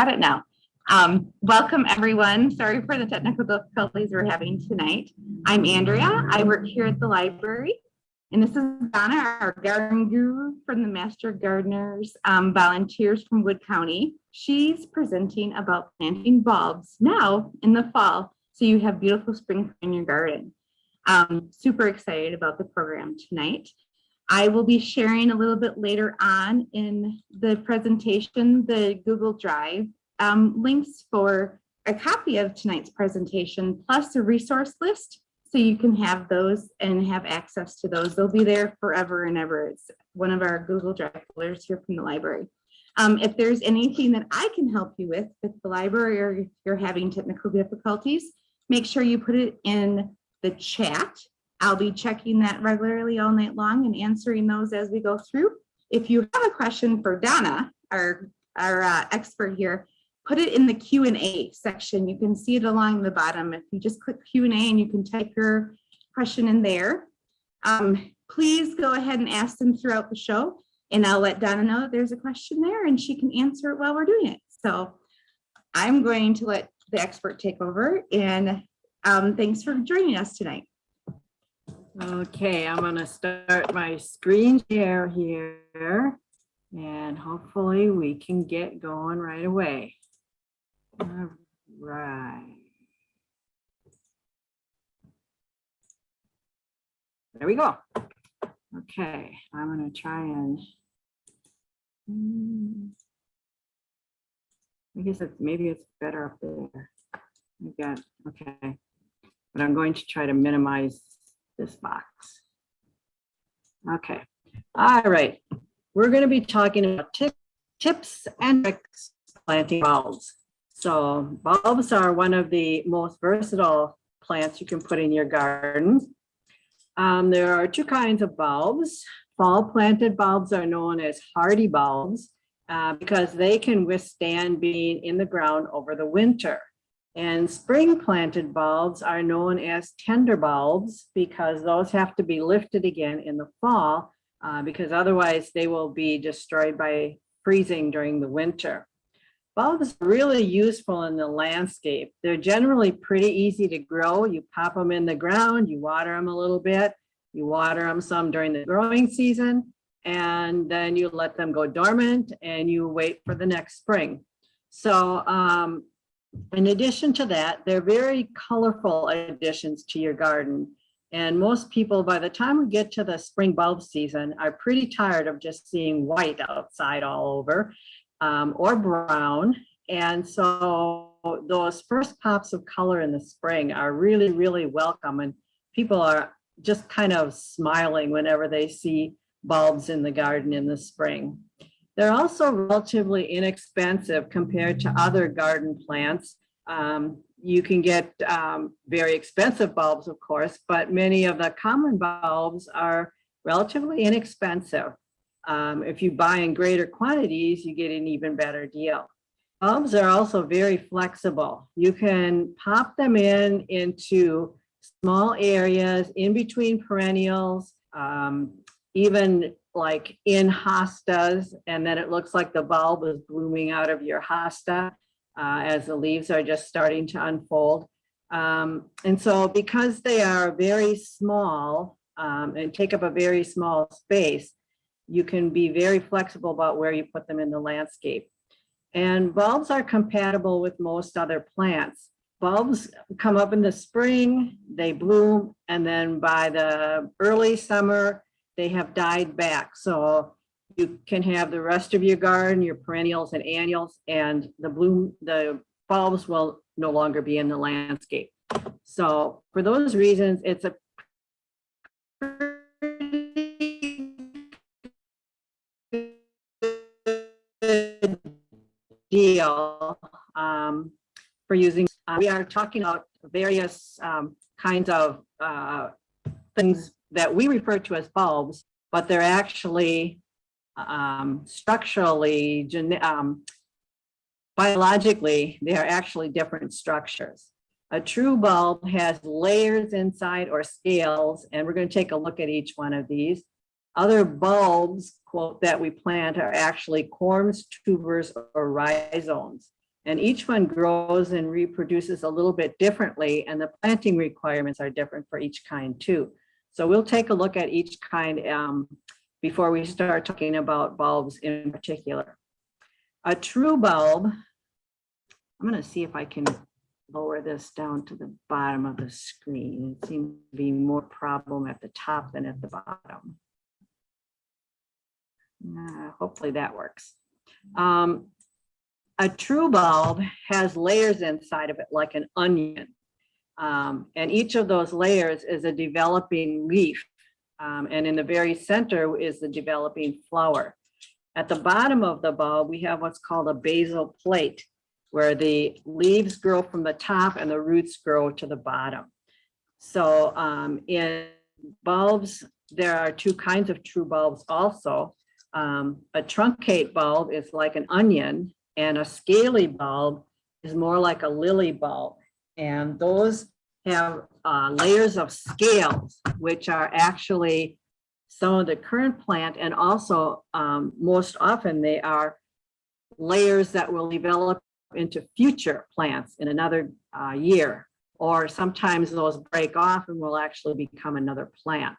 Got it now. Welcome everyone. Sorry for the technical difficulties we're having tonight. I'm Andrea. I work here at the library. And this is Donna, our garden guru from the Master Gardeners volunteers from Wood County. She's presenting about planting bulbs now in the fall, so you have beautiful spring in your garden. Super excited about the program tonight. I will be sharing a little bit later on in the presentation, the Google Drive links for a copy of tonight's presentation, plus a resource list, so you can have those and have access to those. They'll be there forever and ever. It's one of our Google Drive folders here from the library. If there's anything that I can help you with the library, or if you're having technical difficulties, make sure you put it in the chat. I'll be checking that regularly all night long and answering those as we go through. If you have a question for Donna, our expert here, put it in the Q&A section. You can see it along the bottom. If you just click Q&A and you can type your question in there. Please go ahead and ask them throughout the show, and I'll let Donna know that there's a question there and she can answer it while we're doing it. So I'm going to let the expert take over, and thanks for joining us tonight. Okay, I'm going to start my screen share here, and hopefully we can get going right away. All right. There we go. Okay, I'm going to try and I guess maybe it's better up there. Okay, but I'm going to try to minimize this box. Okay, all right. We're going to be talking about tips and tricks planting bulbs. So bulbs are one of the most versatile plants you can put in your garden. There are two kinds of bulbs. Fall planted bulbs are known as hardy bulbs because they can withstand being in the ground over the winter. And spring planted bulbs are known as tender bulbs because those have to be lifted again in the fall because otherwise they will be destroyed by freezing during the winter. Bulbs are really useful in the landscape. They're generally pretty easy to grow. You pop them in the ground, you water them a little bit, you water them some during the growing season, and then you let them go dormant and you wait for the next spring. So in addition to that, they're very colorful additions to your garden. And most people, by the time we get to the spring bulb season, are pretty tired of just seeing white outside all over or brown. And so those first pops of color in the spring are really, really welcome. And people are just kind of smiling whenever they see bulbs in the garden in the spring. They're also relatively inexpensive compared to other garden plants. You can get very expensive bulbs, of course, but many of the common bulbs are relatively inexpensive. If you buy in greater quantities, you get an even better deal. Bulbs are also very flexible. You can pop them into small areas in between perennials, even like in hostas, and then it looks like the bulb is blooming out of your hosta as the leaves are just starting to unfold. And so because they are very small and take up a very small space, you can be very flexible about where you put them in the landscape. And bulbs are compatible with most other plants. Bulbs come up in the spring, they bloom, and then by the early summer, they have died back. So you can have the rest of your garden, your perennials and annuals, and the bulbs will no longer be in the landscape. So for those reasons, it's a deal for using. We are talking about various kinds of things that we refer to as bulbs, but they're actually structurally, biologically, they are actually different structures. A true bulb has layers inside or scales, and we're going to take a look at each one of these. Other bulbs, quote, that we plant are actually corms, tubers, or rhizomes. And each one grows and reproduces a little bit differently, and the planting requirements are different for each kind too. So we'll take a look at each kind before we start talking about bulbs in particular. A true bulb, I'm going to see if I can lower this down to the bottom of the screen. It seems to be more problem at the top than at the bottom. Hopefully that works. A true bulb has layers inside of it like an onion. And each of those layers is a developing leaf. And in the very center is the developing flower. At the bottom of the bulb, we have what's called a basal plate, where the leaves grow from the top and the roots grow to the bottom. So in bulbs, there are two kinds of true bulbs also. A truncate bulb is like an onion, and a scaly bulb is more like a lily bulb. And those have layers of scales, which are actually some of the current plant, and also most often they are layers that will develop into future plants in another year, or sometimes those break off and will actually become another plant.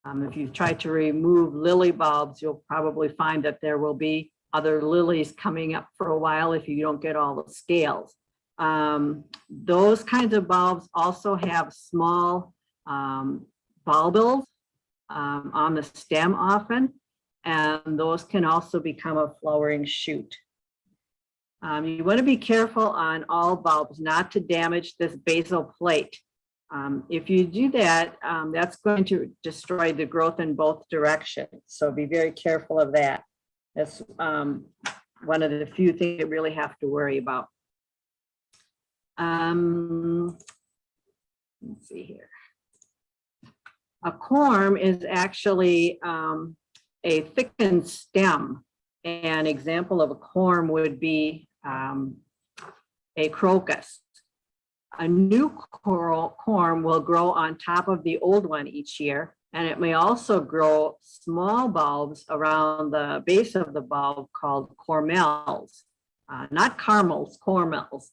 If you try to remove lily bulbs, you'll probably find that there will be other lilies coming up for a while if you don't get all the scales. Those kinds of bulbs also have small bulbils on the stem often, and those can also become a flowering shoot. You want to be careful on all bulbs not to damage this basal plate. If you do that, that's going to destroy the growth in both directions. So be very careful of that. That's one of the few things you really have to worry about. Let's see here. A corm is actually a thickened stem. An example of a corm would be a crocus. A new corm will grow on top of the old one each year, and it may also grow small bulbs around the base of the bulb called cormels, not caramels, cormels.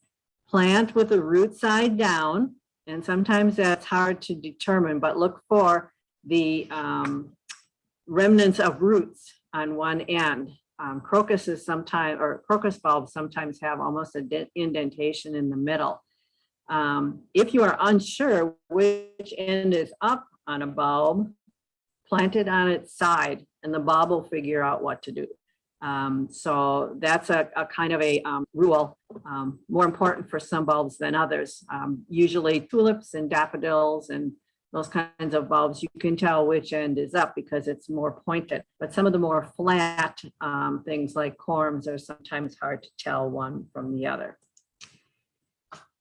Plant with the root side down, and sometimes that's hard to determine, but look for the remnants of roots on one end. Crocuses sometimes, or crocus bulbs sometimes have almost an indentation in the middle. If you are unsure which end is up on a bulb, plant it on its side and the bulb will figure out what to do. So that's a kind of a rule, more important for some bulbs than others. Usually tulips and daffodils and those kinds of bulbs, you can tell which end is up because it's more pointed. But some of the more flat things like corms are sometimes hard to tell one from the other.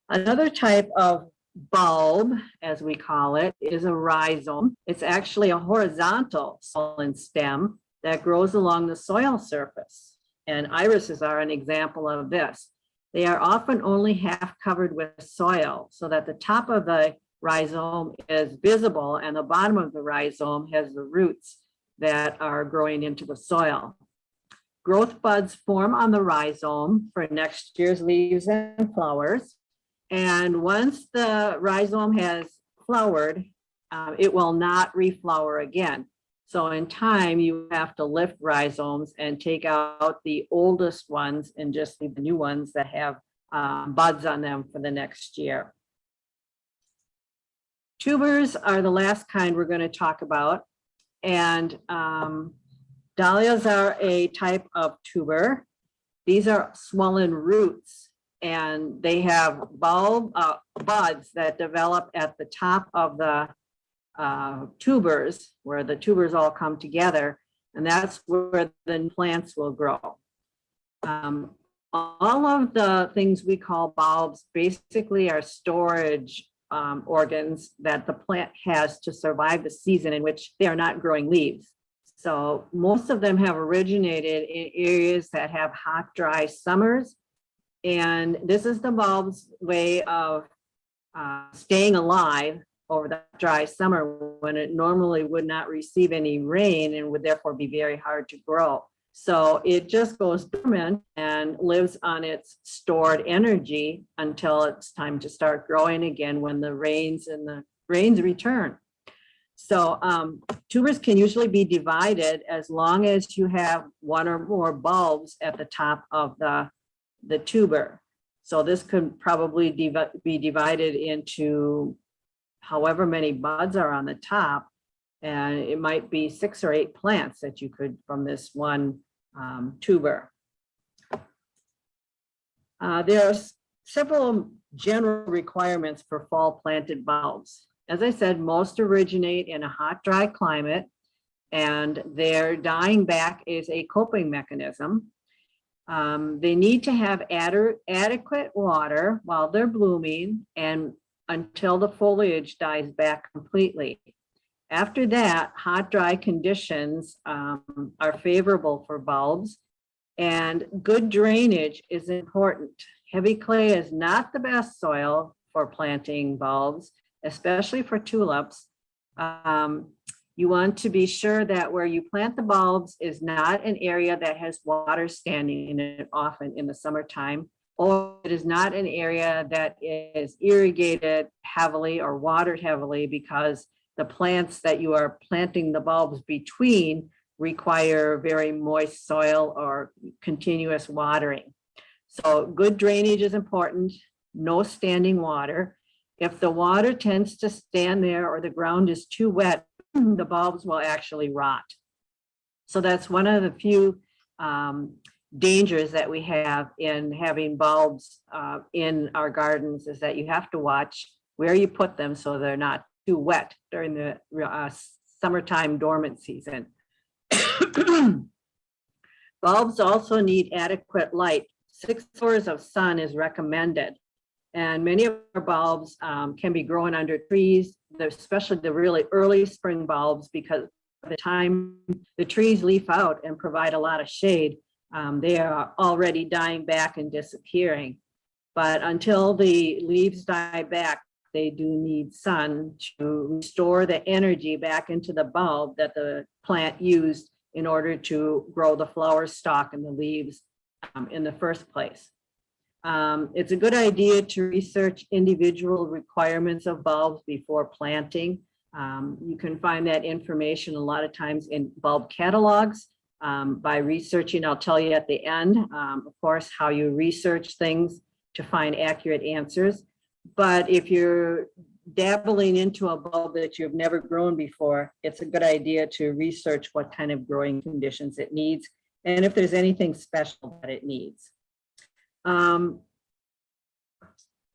Another type of bulb, as we call it, is a rhizome. It's actually a horizontal swollen stem that grows along the soil surface. And irises are an example of this. They are often only half covered with soil, so that the top of the rhizome is visible and the bottom of the rhizome has the roots that are growing into the soil. Growth buds form on the rhizome for next year's leaves and flowers. And once the rhizome has flowered, it will not reflower again. So in time, you have to lift rhizomes and take out the oldest ones and just leave the new ones that have buds on them for the next year. Tubers are the last kind we're going to talk about. And dahlias are a type of tuber. These are swollen roots, and they have buds that develop at the top of the tubers, where the tubers all come together, and that's where the plants will grow. All of the things we call bulbs basically are storage organs that the plant has to survive the season in which they are not growing leaves. So most of them have originated in areas that have hot, dry summers. And this is the bulb's way of staying alive over the dry summer when it normally would not receive any rain and would therefore be very hard to grow. So it just goes dormant and lives on its stored energy until it's time to start growing again when the rains return. So tubers can usually be divided as long as you have one or more bulbs at the top of the tuber. So this could probably be divided into however many buds are on the top, and it might be 6 or 8 plants that you could from this one tuber. There are several general requirements for fall planted bulbs. As I said, most originate in a hot, dry climate, and their dying back is a coping mechanism. They need to have adequate water while they're blooming and until the foliage dies back completely. After that, hot, dry conditions are favorable for bulbs, and good drainage is important. Heavy clay is not the best soil for planting bulbs, especially for tulips. You want to be sure that where you plant the bulbs is not an area that has water standing in it often in the summertime, or it is not an area that is irrigated heavily or watered heavily, because the plants that you are planting the bulbs between require very moist soil or continuous watering. So good drainage is important, no standing water. If the water tends to stand there or the ground is too wet, the bulbs will actually rot. So that's one of the few dangers that we have in having bulbs in our gardens, is that you have to watch where you put them so they're not too wet during the summertime dormant season. Bulbs also need adequate light. 6 hours of sun is recommended. And many of our bulbs can be growing under trees, especially the really early spring bulbs, because by the time the trees leaf out and provide a lot of shade, they are already dying back and disappearing. But until the leaves die back, they do need sun to restore the energy back into the bulb that the plant used in order to grow the flower stalk and the leaves in the first place. It's a good idea to research individual requirements of bulbs before planting. You can find that information a lot of times in bulb catalogs by researching. I'll tell you at the end, of course, how you research things to find accurate answers. But if you're dabbling into a bulb that you've never grown before, it's a good idea to research what kind of growing conditions it needs and if there's anything special that it needs.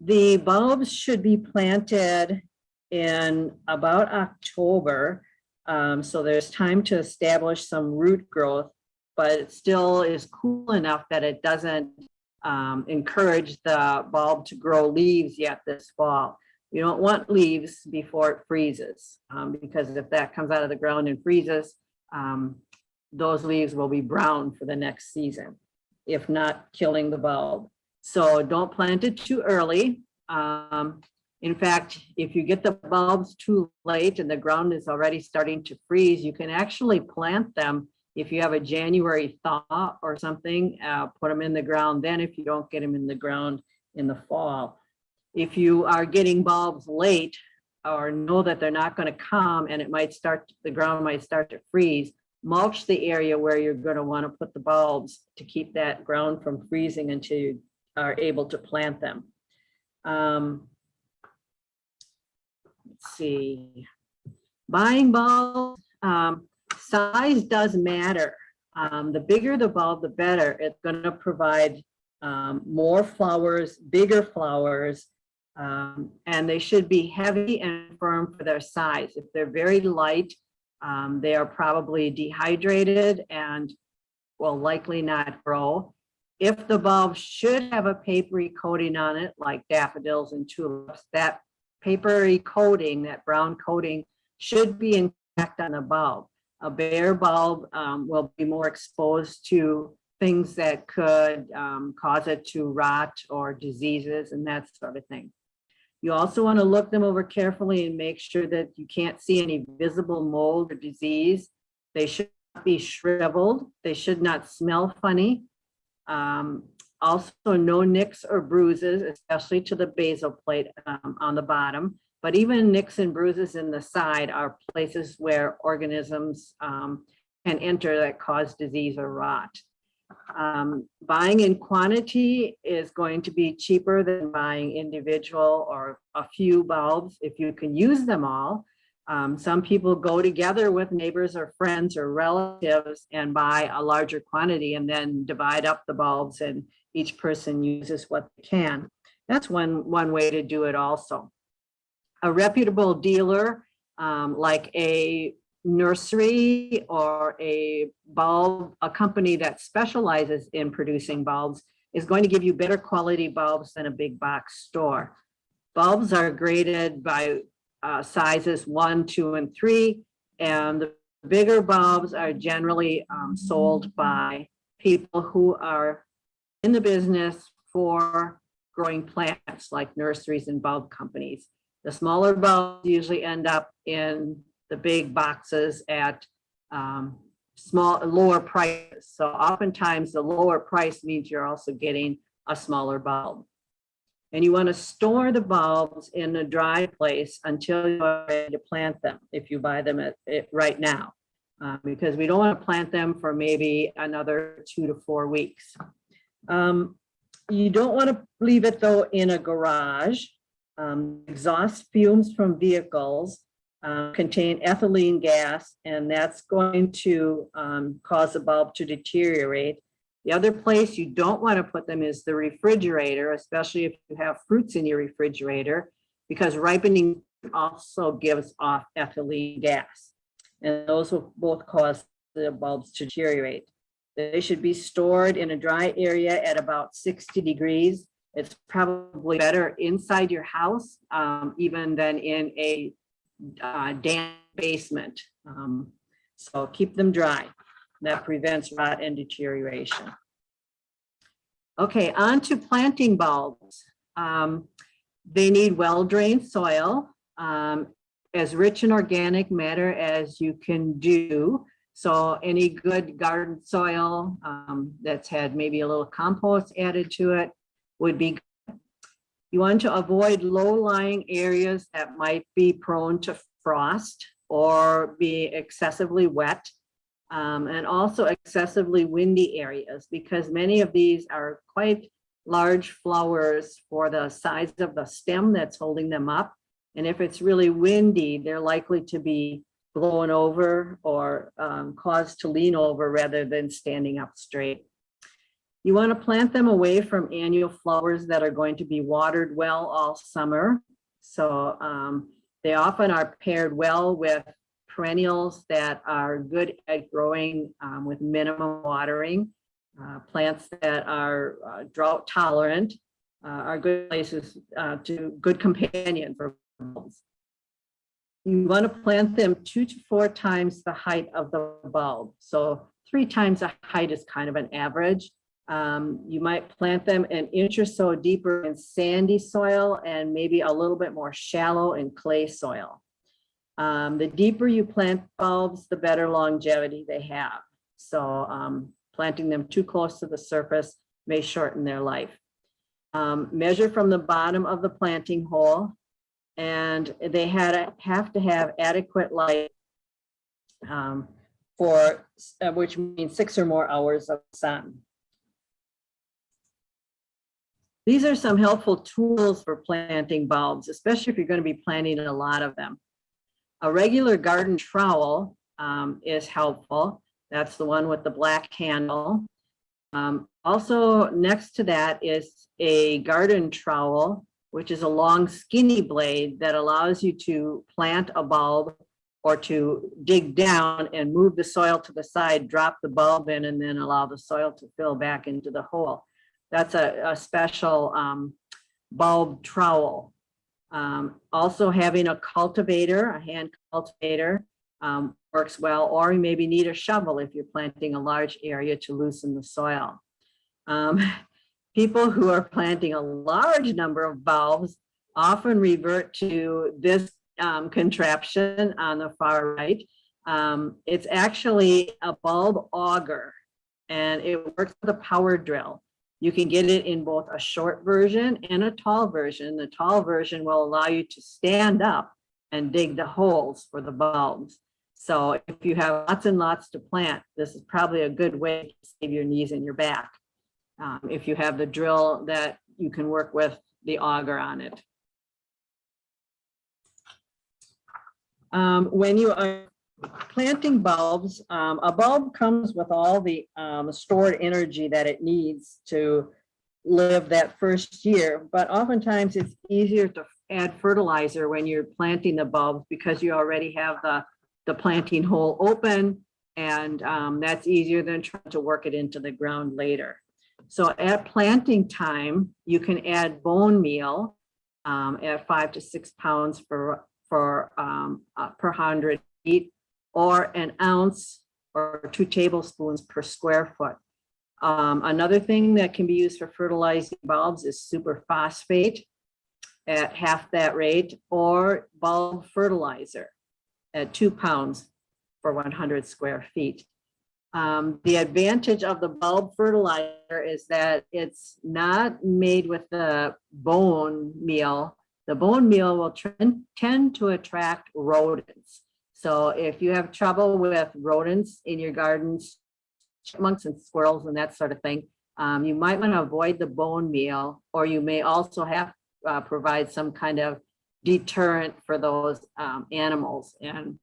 The bulbs should be planted in about October, so there's time to establish some root growth, but it still is cool enough that it doesn't encourage the bulb to grow leaves yet this fall. You don't want leaves before it freezes, because if that comes out of the ground and freezes, those leaves will be brown for the next season, if not killing the bulb. So don't plant it too early. In fact, if you get the bulbs too late and the ground is already starting to freeze, you can actually plant them. If you have a January thaw or something, put them in the ground then, if you don't get them in the ground in the fall. If you are getting bulbs late or know that they're not going to come and the ground might start to freeze, mulch the area where you're going to want to put the bulbs to keep that ground from freezing until you are able to plant them. Let's see. Buying bulbs, size does matter. The bigger the bulb, the better. It's going to provide more flowers, bigger flowers, and they should be heavy and firm for their size. If they're very light, they are probably dehydrated and will likely not grow. If the bulb should have a papery coating on it, like daffodils and tulips, that papery coating, that brown coating, should be intact on the bulb. A bare bulb will be more exposed to things that could cause it to rot or diseases and that sort of thing. You also want to look them over carefully and make sure that you can't see any visible mold or disease. They should be shriveled. They should not smell funny. Also, no nicks or bruises, especially to the basal plate on the bottom. But even nicks and bruises in the side are places where organisms can enter that cause disease or rot. Buying in quantity is going to be cheaper than buying individual or a few bulbs if you can use them all. Some people go together with neighbors or friends or relatives and buy a larger quantity and then divide up the bulbs and each person uses what they can. That's one way to do it also. A reputable dealer like a nursery or a company that specializes in producing bulbs is going to give you better quality bulbs than a big box store. Bulbs are graded by sizes 1, 2, and 3, and the bigger bulbs are generally sold by people who are in the business for growing plants, like nurseries and bulb companies. The smaller bulbs usually end up in the big boxes at lower prices. So oftentimes the lower price means you're also getting a smaller bulb. And you want to store the bulbs in a dry place until you're ready to plant them, if you buy them right now, because we don't want to plant them for maybe another 2 to 4 weeks. You don't want to leave it though in a garage. Exhaust fumes from vehicles contain ethylene gas, and that's going to cause the bulb to deteriorate. The other place you don't want to put them is the refrigerator, especially if you have fruits in your refrigerator, because ripening also gives off ethylene gas, and those will both cause the bulbs to deteriorate. They should be stored in a dry area at about 60 degrees. It's probably better inside your house, even than in a damp basement. So keep them dry. That prevents rot and deterioration. Okay, on to planting bulbs. They need well-drained soil, as rich in organic matter as you can do. So any good garden soil that's had maybe a little compost added to it would be good. You want to avoid low-lying areas that might be prone to frost or be excessively wet. And also excessively windy areas, because many of these are quite large flowers for the size of the stem that's holding them up. And if it's really windy, they're likely to be blown over or caused to lean over rather than standing up straight. You want to plant them away from annual flowers that are going to be watered well all summer. So they often are paired well with perennials that are good at growing with minimum watering. Plants that are drought tolerant are good places good companion for bulbs. You want to plant them 2 to 4 times the height of the bulb. So 3 times the height is kind of an average. You might plant them an inch or so deeper in sandy soil and maybe a little bit more shallow in clay soil. The deeper you plant bulbs, the better longevity they have. So planting them too close to the surface may shorten their life. Measure from the bottom of the planting hole, and they have to have adequate light which means 6 or more hours of sun. These are some helpful tools for planting bulbs, especially if you're going to be planting a lot of them. A regular garden trowel is helpful. That's the one with the black handle. Also next to that is a garden trowel, which is a long skinny blade that allows you to plant a bulb or to dig down and move the soil to the side, drop the bulb in, and then allow the soil to fill back into the hole. That's a special bulb trowel. Also having a cultivator, a hand cultivator, works well, or you maybe need a shovel if you're planting a large area to loosen the soil. People who are planting a large number of bulbs often revert to this contraption on the far right. It's actually a bulb auger, and it works with a power drill. You can get it in both a short version and a tall version. The tall version will allow you to stand up and dig the holes for the bulbs. So if you have lots and lots to plant, this is probably a good way to save your knees and your back. If you have the drill that you can work with the auger on it. When you are planting bulbs, a bulb comes with all the stored energy that it needs to live that first year, but oftentimes it's easier to add fertilizer when you're planting the bulbs because you already have the planting hole open, and that's easier than trying to work it into the ground later. So at planting time, you can add bone meal at 5 to 6 pounds per 100 feet, or an ounce or 2 tablespoons per square foot. Another thing that can be used for fertilizing bulbs is super phosphate at half that rate, or bulb fertilizer at 2 pounds for 100 square feet. The advantage of the bulb fertilizer is that it's not made with the bone meal. The bone meal will tend to attract rodents. So if you have trouble with rodents in your gardens, chipmunks and squirrels and that sort of thing, you might want to avoid the bone meal, or you may also have provide some kind of deterrent for those animals. And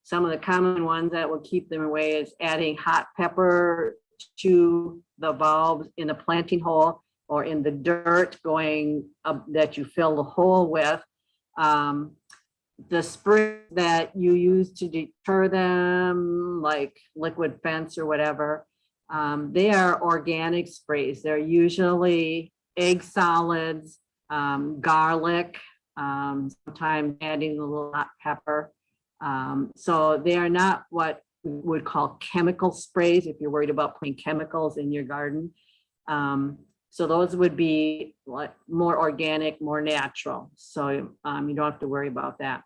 some of the common ones that will keep them away is adding hot pepper to the bulbs in the planting hole or in the dirt going up that you fill the hole with. The spray that you use to deter them, like liquid fence or whatever, they are organic sprays. They're usually egg solids, garlic, sometimes adding a little hot pepper. So they are not what we would call chemical sprays if you're worried about putting chemicals in your garden. So those would be more organic, more natural. So you don't have to worry about that.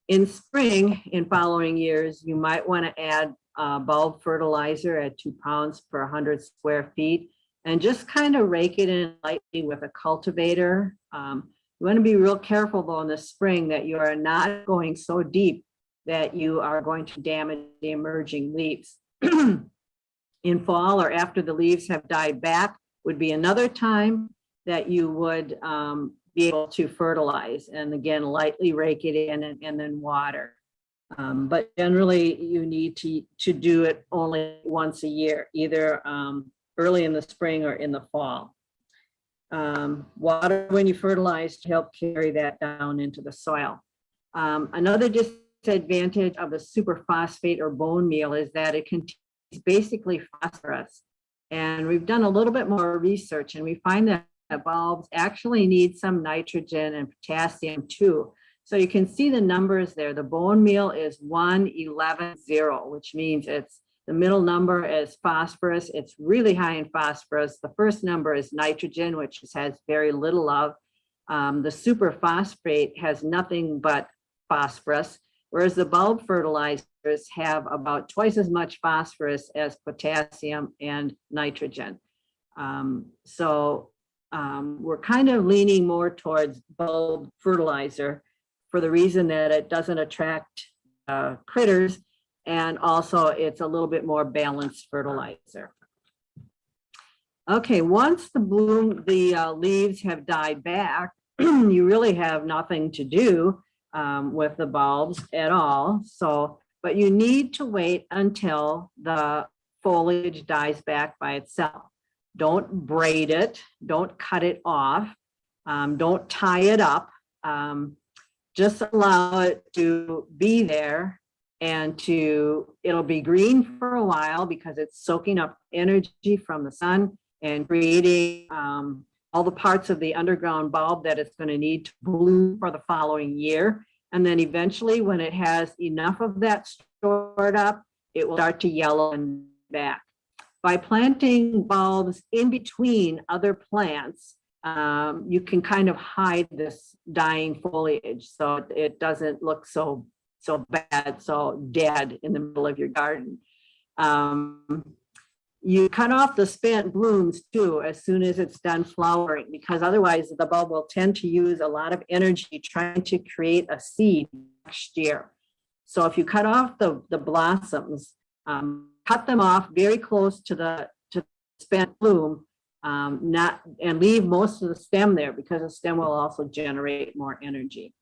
In spring, in following years, you might want to add bulb fertilizer at 2 pounds per 100 square feet, and just kind of rake it in lightly with a cultivator. You want to be real careful though in the spring that you are not going so deep that you are going to damage the emerging leaves. In fall or after the leaves have died back would be another time that you would be able to fertilize, and again, lightly rake it in and then water. But generally you need to do it only once a year, either early in the spring or in the fall. Water when you fertilize to help carry that down into the soil. Another disadvantage of the superphosphate or bone meal is that it contains basically phosphorus. And we've done a little bit more research, and we find that bulbs actually need some nitrogen and potassium too. So you can see the numbers there. The bone meal is 1,11,0, which means it's the middle number is phosphorus. It's really high in phosphorus. The first number is nitrogen, which has very little of. The superphosphate has nothing but phosphorus, whereas the bulb fertilizers have about twice as much phosphorus as potassium and nitrogen. We're kind of leaning more towards bulb fertilizer for the reason that it doesn't attract critters, and also it's a little bit more balanced fertilizer. Okay, once the leaves have died back, you really have nothing to do with the bulbs at all. So, but you need to wait until the foliage dies back by itself. Don't braid it, don't cut it off, don't tie it up. Just allow it to be there, and it'll be green for a while because it's soaking up energy from the sun and creating all the parts of the underground bulb that it's going to need to bloom for the following year. And then eventually, when it has enough of that stored up, it will start to yellow and back. By planting bulbs in between other plants, you can kind of hide this dying foliage so it doesn't look so so bad, so dead in the middle of your garden. You cut off the spent blooms too as soon as it's done flowering, because otherwise the bulb will tend to use a lot of energy trying to create a seed next year. So if you cut off the blossoms, cut them off very close to the spent bloom, and leave most of the stem there, because the stem will also generate more energy.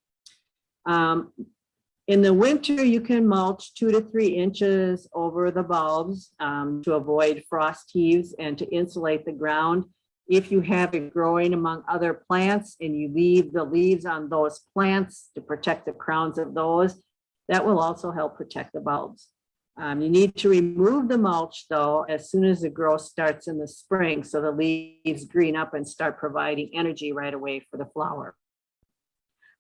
In the winter, you can mulch 2 to 3 inches over the bulbs to avoid frost heaves and to insulate the ground. If you have it growing among other plants and you leave the leaves on those plants to protect the crowns of those, that will also help protect the bulbs. You need to remove the mulch though as soon as the growth starts in the spring, so the leaves green up and start providing energy right away for the flower.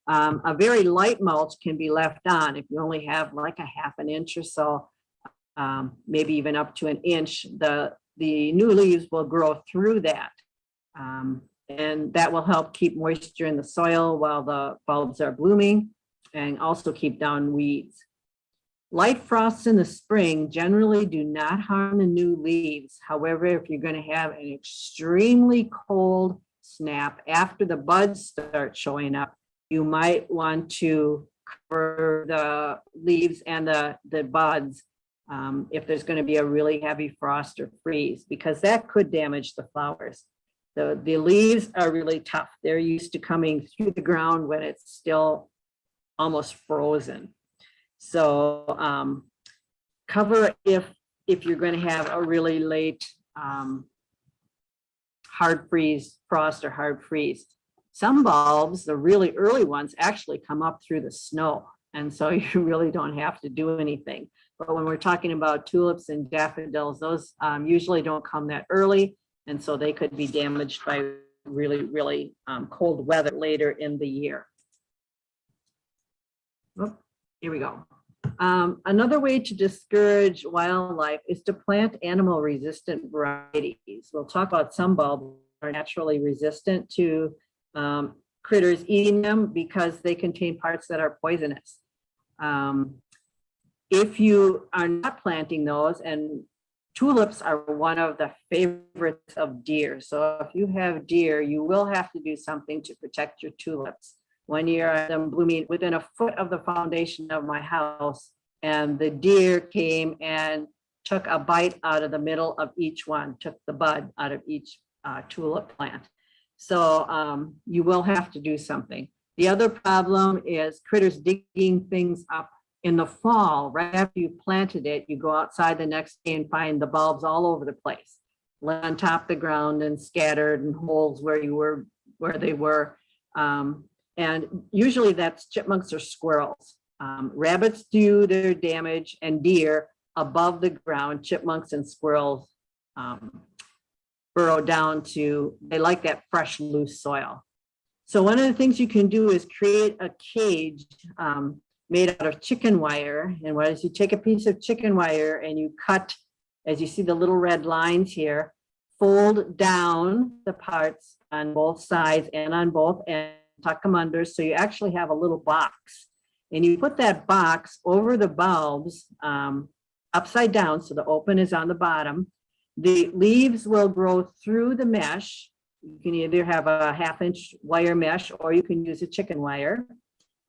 A very light mulch can be left on if you only have like a ½ an inch or so, maybe even up to 1 inch. The new leaves will grow through that, and that will help keep moisture in the soil while the bulbs are blooming, and also keep down weeds. Light frosts in the spring generally do not harm the new leaves. However, if you're going to have an extremely cold snap after the buds start showing up, you might want to cover the leaves and the buds if there's going to be a really heavy frost or freeze, because that could damage the flowers. The leaves are really tough. They're used to coming through the ground when it's still almost frozen. So cover if you're going to have a really late hard freeze, frost or hard freeze. Some bulbs, the really early ones, actually come up through the snow, and so you really don't have to do anything. But when we're talking about tulips and daffodils, those usually don't come that early, and so they could be damaged by really, really cold weather later in the year. Oh, here we go. Another way to discourage wildlife is to plant animal-resistant varieties. We'll talk about some bulbs that are naturally resistant to critters eating them because they contain parts that are poisonous. If you are not planting those, and tulips are one of the favorites of deer. So if you have deer, you will have to do something to protect your tulips. One year I had them blooming within 1 foot of the foundation of my house, and the deer came and took a bite out of the middle of each one, took the bud out of each tulip plant. So you will have to do something. The other problem is critters digging things up in the fall. Right after you planted it, you go outside the next day and find the bulbs all over the place, on top of the ground and scattered in holes where they were. And usually that's chipmunks or squirrels. Rabbits do their damage, and deer above the ground. Chipmunks and squirrels burrow down to, they like that fresh, loose soil. So one of the things you can do is create a cage made out of chicken wire. And what is, you take a piece of chicken wire and you cut, as you see the little red lines here, fold down the parts on both sides and on both ends, tuck them under, so you actually have a little box. And you put that box over the bulbs upside down, so the open is on the bottom. The leaves will grow through the mesh. You can either have a ½ inch wire mesh, or you can use a chicken wire.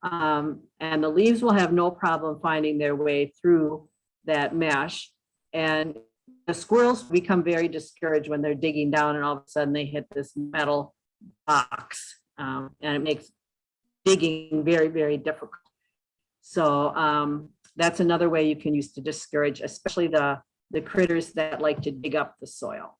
And the leaves will have no problem finding their way through that mesh. And the squirrels become very discouraged when they're digging down and all of a sudden they hit this metal box. And it makes digging very, very difficult. So that's another way you can use to discourage, especially the critters that like to dig up the soil.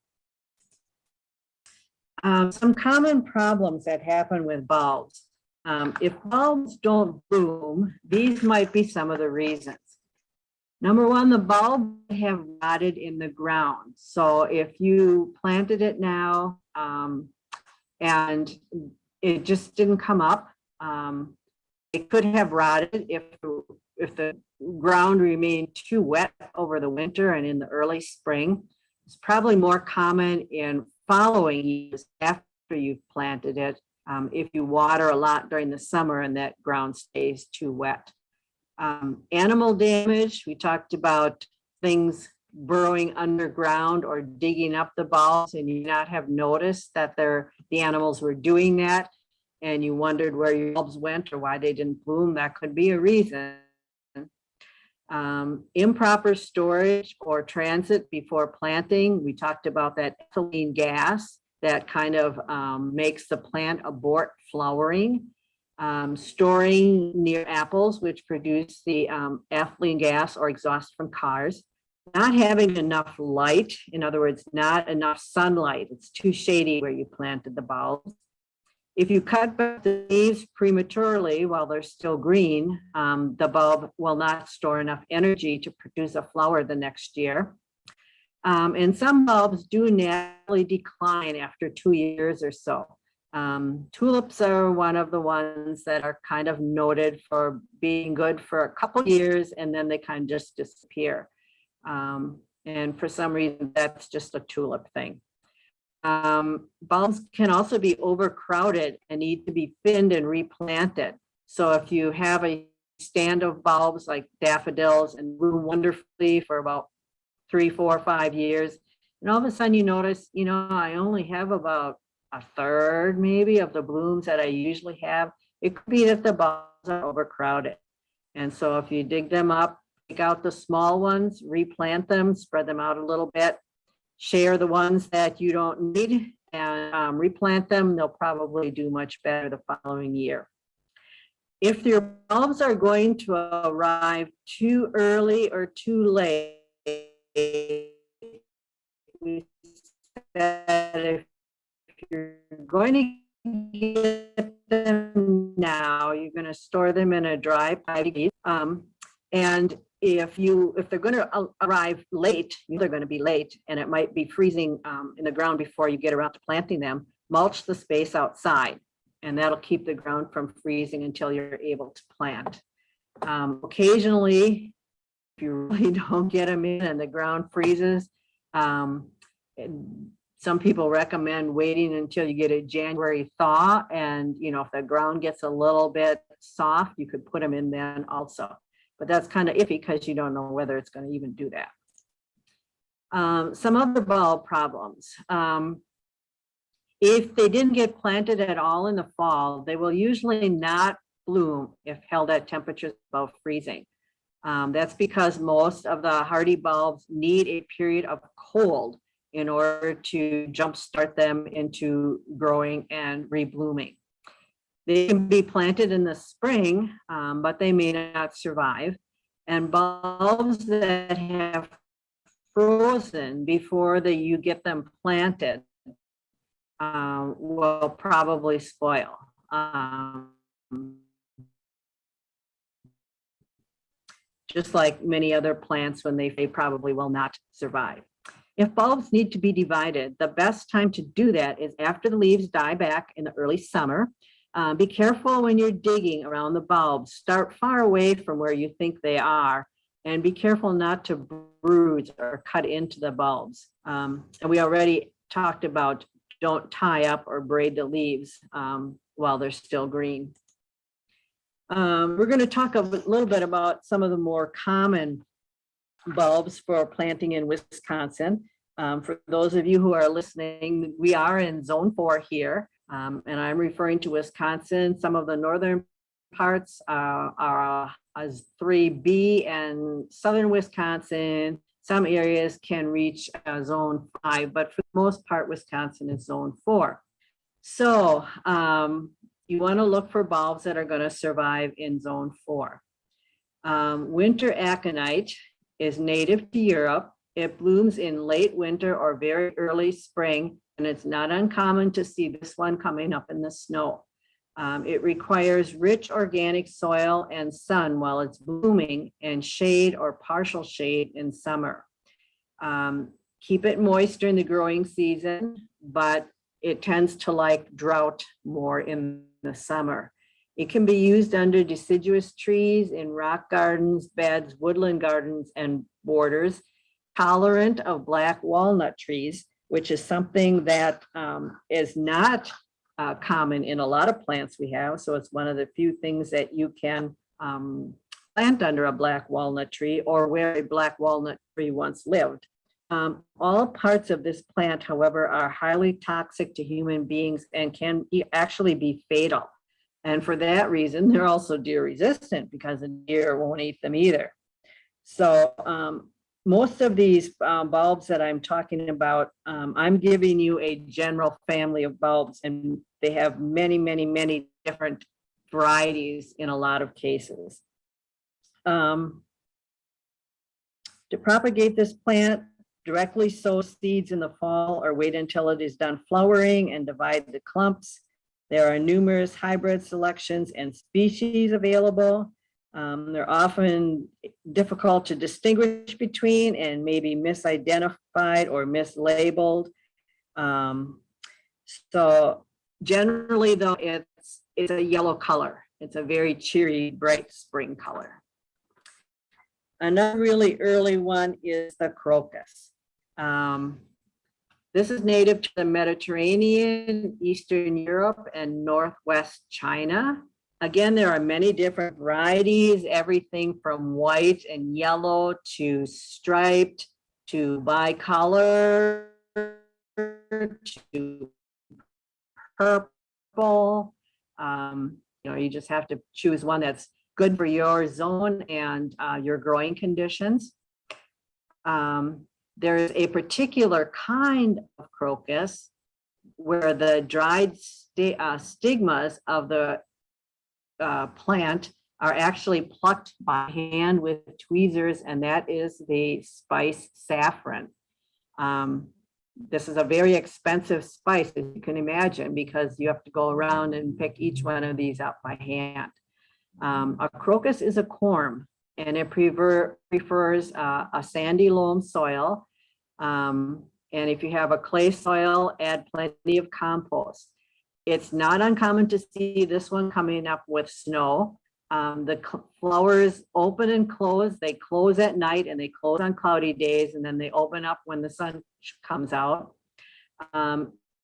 Some common problems that happen with bulbs. If bulbs don't bloom, these might be some of the reasons. Number one, the bulb have rotted in the ground. So if you planted it now and it just didn't come up, it could have rotted if the ground remained too wet over the winter and in the early spring. It's probably more common in following years after you've planted it, if you water a lot during the summer and that ground stays too wet. Animal damage, we talked about things burrowing underground or digging up the bulbs, and you not have noticed that the animals were doing that, and you wondered where your bulbs went or why they didn't bloom. That could be a reason. Improper storage or transit before planting. We talked about that ethylene gas that kind of makes the plant abort flowering. Storing near apples, which produce the ethylene gas or exhaust from cars. Not having enough light, in other words, not enough sunlight. It's too shady where you planted the bulbs. If you cut back the leaves prematurely while they're still green, the bulb will not store enough energy to produce a flower the next year. And some bulbs do naturally decline after 2 years or so. Tulips are one of the ones that are kind of noted for being good for a couple of years and then they kind of just disappear. And for some reason, that's just a tulip thing. Bulbs can also be overcrowded and need to be thinned and replanted. So if you have a stand of bulbs like daffodils and bloom wonderfully for about 3, 4, 5 years, and all of a sudden you notice, I only have about a third maybe of the blooms that I usually have. It could be that the bulbs are overcrowded. And so if you dig them up, take out the small ones, replant them, spread them out a little bit, share the ones that you don't need and replant them, they'll probably do much better the following year. If your bulbs are going to arrive too early or too late, we said if you're going to get them now, you're going to store them in a dry pipette. And if they're going to arrive late, they're going to be late, and it might be freezing in the ground before you get around to planting them, mulch the space outside, and that'll keep the ground from freezing until you're able to plant. Occasionally, if you really don't get them in and the ground freezes, some people recommend waiting until you get a January thaw, and if the ground gets a little bit soft, you could put them in then also. But that's kind of iffy because you don't know whether it's going to even do that. Some other bulb problems. If they didn't get planted at all in the fall, they will usually not bloom if held at temperatures above freezing. That's because most of the hardy bulbs need a period of cold in order to jumpstart them into growing and reblooming. They can be planted in the spring, but they may not survive. And bulbs that have frozen before you get them planted will probably spoil. Just like many other plants, when they probably will not survive. If bulbs need to be divided, the best time to do that is after the leaves die back in the early summer. Be careful when you're digging around the bulbs. Start far away from where you think they are, and be careful not to bruise or cut into the bulbs. And we already talked about don't tie up or braid the leaves while they're still green. We're going to talk a little bit about some of the more common bulbs for planting in Wisconsin. For those of you who are listening, we are in Zone 4 here. And I'm referring to Wisconsin. Some of the northern parts are as 3B, and southern Wisconsin, some areas can reach Zone 5, but for the most part, Wisconsin is Zone 4. So you want to look for bulbs that are going to survive in Zone 4. Winter aconite is native to Europe. It blooms in late winter or very early spring, and it's not uncommon to see this one coming up in the snow. It requires rich organic soil and sun while it's blooming, and shade or partial shade in summer. Keep it moist during the growing season, but it tends to like drought more in the summer. It can be used under deciduous trees, in rock gardens, beds, woodland gardens, and borders. Tolerant of black walnut trees, which is something that is not common in a lot of plants we have. So it's one of the few things that you can plant under a black walnut tree or where a black walnut tree once lived. All parts of this plant, however, are highly toxic to human beings and can actually be fatal. And for that reason, they're also deer resistant because the deer won't eat them either. So most of these bulbs that I'm talking about, I'm giving you a general family of bulbs, and they have many, many, many different varieties in a lot of cases. To propagate this plant, directly sow seeds in the fall or wait until it is done flowering and divide the clumps. There are numerous hybrid selections and species available. They're often difficult to distinguish between and maybe misidentified or mislabeled. So generally though, it's a yellow color. It's a very cheery, bright spring color. Another really early one is the crocus. This is native to the Mediterranean, Eastern Europe, and Northwest China. Again, there are many different varieties, everything from white and yellow to striped to bicolor to purple. You just have to choose one that's good for your zone and your growing conditions. There is a particular kind of crocus where the dried stigmas of the plant are actually plucked by hand with tweezers, and that is the spice saffron. This is a very expensive spice, as you can imagine, because you have to go around and pick each one of these up by hand. A crocus is a corm, and it prefers a sandy loam soil. And if you have a clay soil, add plenty of compost. It's not uncommon to see this one coming up with snow. The flowers open and close. They close at night and they close on cloudy days, and then they open up when the sun comes out.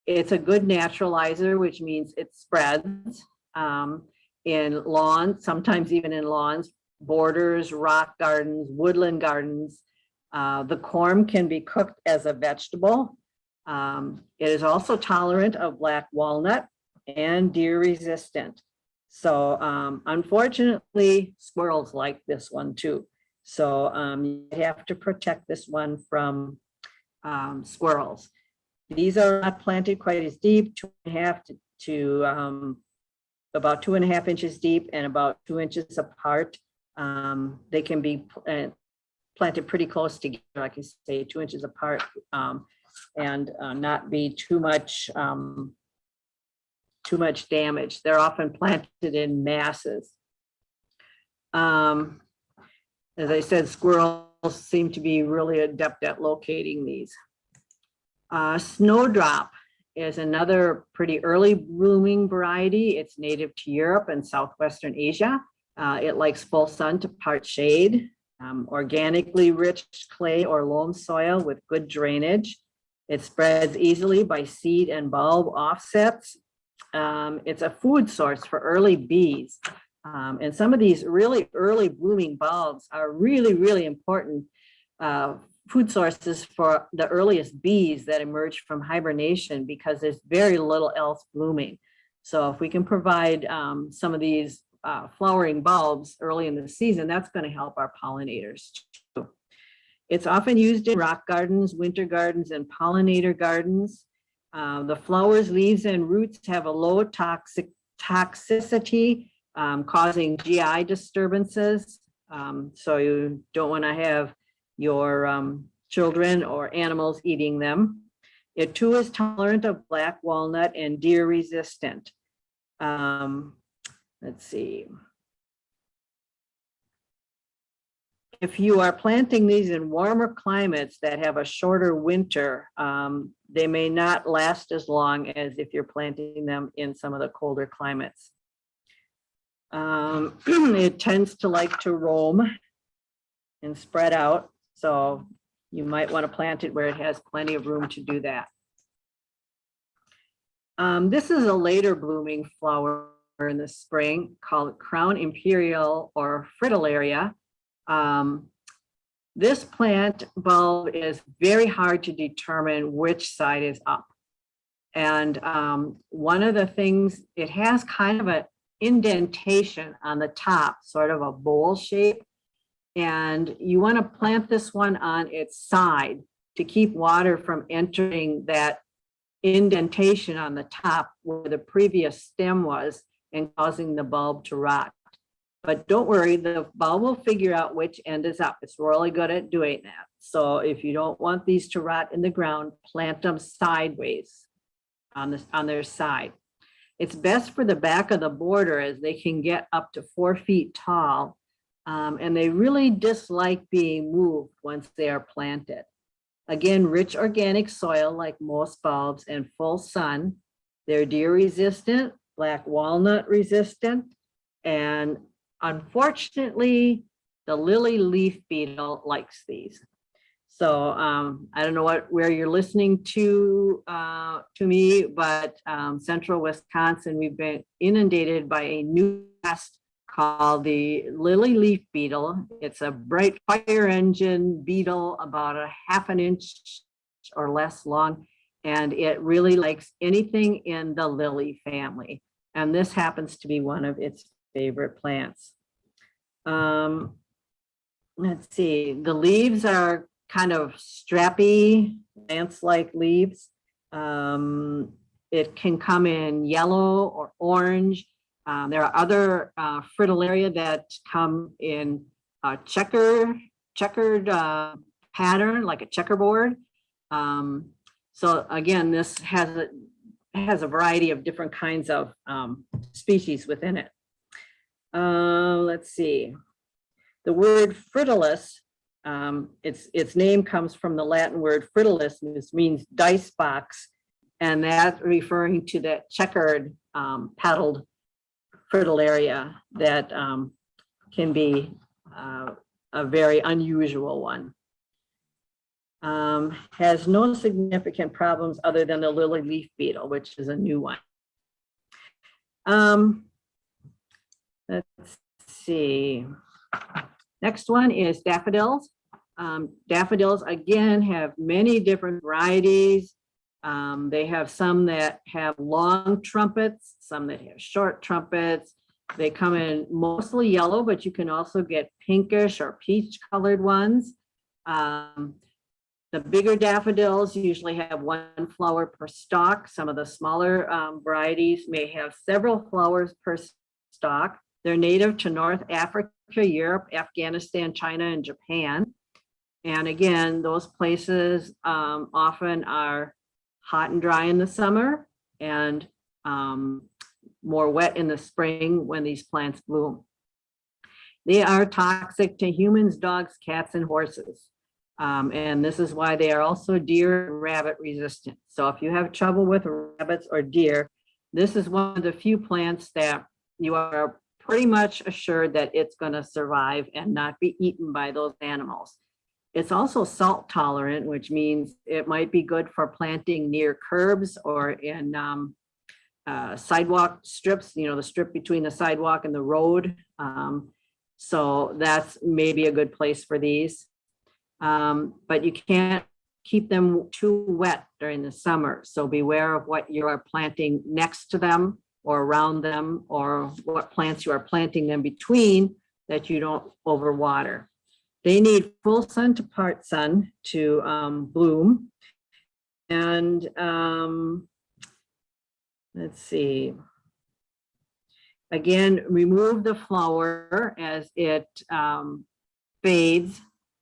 It's a good naturalizer, which means it spreads in lawns, sometimes even in lawns, borders, rock gardens, woodland gardens. The corm can be cooked as a vegetable. It is also tolerant of black walnut and deer resistant. So unfortunately, squirrels like this one too. So you have to protect this one from squirrels. These are not planted quite as deep, 2.5 to about 2.5 inches deep and about 2 inches apart. They can be planted pretty close together, like I say, 2 inches apart, and not be too much damage. They're often planted in masses. As I said, squirrels seem to be really adept at locating these. Snowdrop is another pretty early blooming variety. It's native to Europe and Southwestern Asia. It likes full sun to part shade, organically rich clay or loam soil with good drainage. It spreads easily by seed and bulb offsets. It's a food source for early bees. And some of these really early blooming bulbs are really, really important food sources for the earliest bees that emerge from hibernation, because there's very little else blooming. So if we can provide some of these flowering bulbs early in the season, that's going to help our pollinators too. It's often used in rock gardens, winter gardens, and pollinator gardens. The flowers, leaves, and roots have a low toxicity, causing GI disturbances. So you don't want to have your children or animals eating them. It too is tolerant of black walnut and deer resistant. Let's see. If you are planting these in warmer climates that have a shorter winter, they may not last as long as if you're planting them in some of the colder climates. It tends to like to roam and spread out, so you might want to plant it where it has plenty of room to do that. This is a later blooming flower in the spring, called Crown Imperial or Fritillaria. This plant bulb is very hard to determine which side is up. And one of the things, it has kind of an indentation on the top, sort of a bowl shape. And you want to plant this one on its side to keep water from entering that indentation on the top where the previous stem was and causing the bulb to rot. But don't worry, the bulb will figure out which end is up. It's really good at doing that. So if you don't want these to rot in the ground, plant them sideways on their side. It's best for the back of the border as they can get up to 4 feet tall. And they really dislike being moved once they are planted. Again, rich organic soil like most bulbs and full sun. They're deer resistant, black walnut resistant, and unfortunately, the lily leaf beetle likes these. So I don't know where you're listening to me, but central Wisconsin, we've been inundated by a new pest called the lily leaf beetle. It's a bright fire engine beetle, about a ½ inch or less long, and it really likes anything in the lily family. And this happens to be one of its favorite plants. Let's see, the leaves are kind of strappy, lance-like leaves. It can come in yellow or orange. There are other fritillaria that come in a checkered pattern, like a checkerboard. So again, this has a variety of different kinds of species within it. Let's see. The word fritilous, its name comes from the Latin word fritilis, which means dice box, and that's referring to that checkered petaled fritillaria that can be a very unusual one. Has no significant problems other than the lily leaf beetle, which is a new one. Let's see. Next one is daffodils. Daffodils, again, have many different varieties. They have some that have long trumpets, some that have short trumpets. They come in mostly yellow, but you can also get pinkish or peach colored ones. The bigger daffodils usually have 1 flower per stalk. Some of the smaller varieties may have several flowers per stalk. They're native to North Africa, Europe, Afghanistan, China, and Japan. And again, those places often are hot and dry in the summer and more wet in the spring when these plants bloom. They are toxic to humans, dogs, cats, and horses. And this is why they are also deer and rabbit resistant. So if you have trouble with rabbits or deer, this is one of the few plants that you are pretty much assured that it's going to survive and not be eaten by those animals. It's also salt tolerant, which means it might be good for planting near curbs or in sidewalk strips, the strip between the sidewalk and the road. So that's maybe a good place for these. But you can't keep them too wet during the summer. So beware of what you are planting next to them or around them, or what plants you are planting them between, that you don't overwater. They need full sun to part sun to bloom. And let's see. Again, remove the flower as it fades.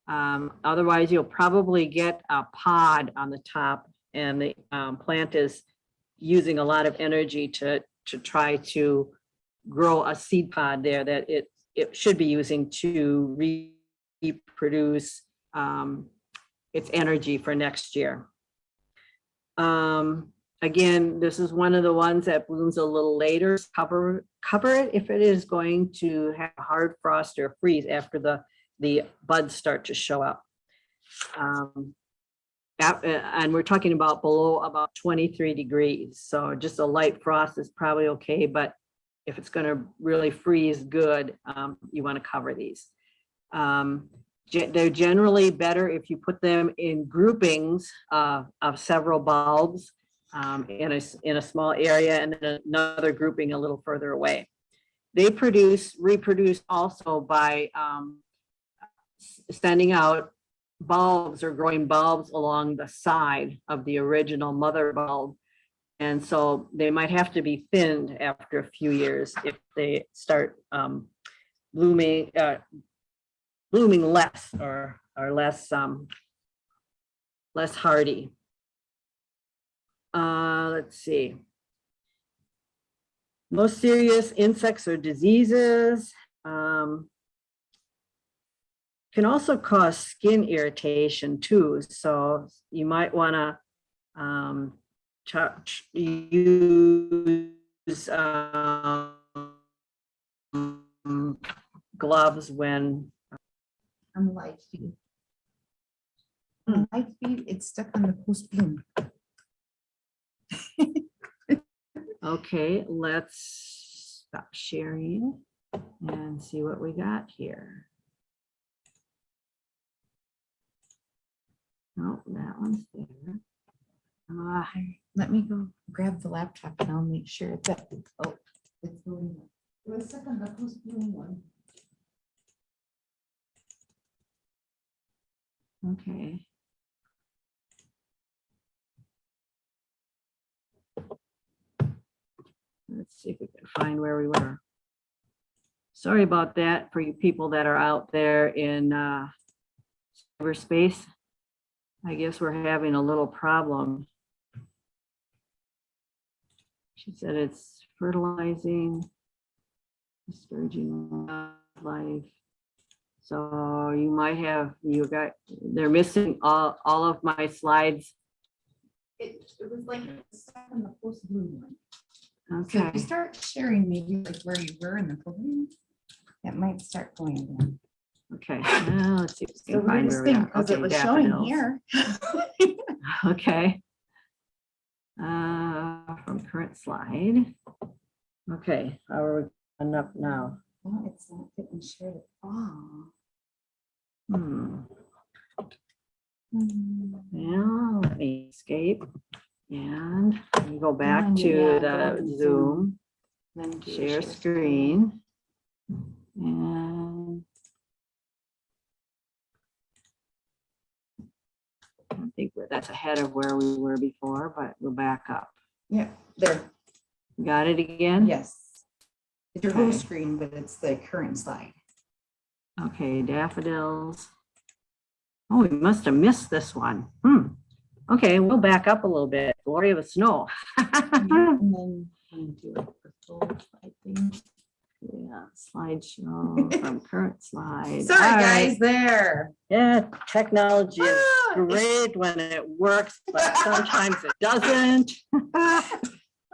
Otherwise, you'll probably get a pod on the top, and the plant is using a lot of energy to try to grow a seed pod there that it should be using to reproduce its energy for next year. Again, this is one of the ones that blooms a little later. Cover it if it is going to have hard frost or freeze after the buds start to show up. And we're talking about below about 23 degrees. So just a light frost is probably okay, but if it's going to really freeze good, you want to cover these. They're generally better if you put them in groupings of several bulbs in a small area, and then another grouping a little further away. They reproduce also by sending out bulbs or growing bulbs along the side of the original mother bulb. And so they might have to be thinned after a few years if they start blooming less or less less hardy. Let's see. Most serious insects or diseases can also cause skin irritation too. So you might want to use gloves when On light feed. On light feed, it's stuck on the post bloom. Okay, let's stop sharing and see what we got here. Oh, that one's there. Let me go grab the laptop and I'll make sure it's up. Oh, it's going. It was stuck on the post bloom one. Okay. Let's see if we can find where we were. Sorry about that for you people that are out there in cyberspace. I guess we're having a little problem. She said it's fertilizing, discouraging wildlife. So you might have, they're missing all of my slides. It was like stuck on the post bloom one. So Okay. if you start sharing maybe like where you were in the program, it might start going again. Okay, now let's see if we So can find weirdest where we thing, are. because Okay, it was showing daffodils. here. Okay. From current slide. Okay, how are we going up now? Oh, it's not getting shared at all. Now let me escape and let me go back And, to yeah, the go to Zoom, Then do share screen. And I think that's ahead of where we were before, but we'll back up. Yeah, there. Got it again? Yes. It's your Okay. whole screen, but it's the current slide. Okay, daffodils. Oh, we must have missed this one. Okay, we'll back up a little bit. Glory of the snow. And then do like the full slide thing. Yeah, slideshow from current slide. Sorry, All guys, right. there. Yeah, technology is Ah, great when it works, but sometimes it doesn't.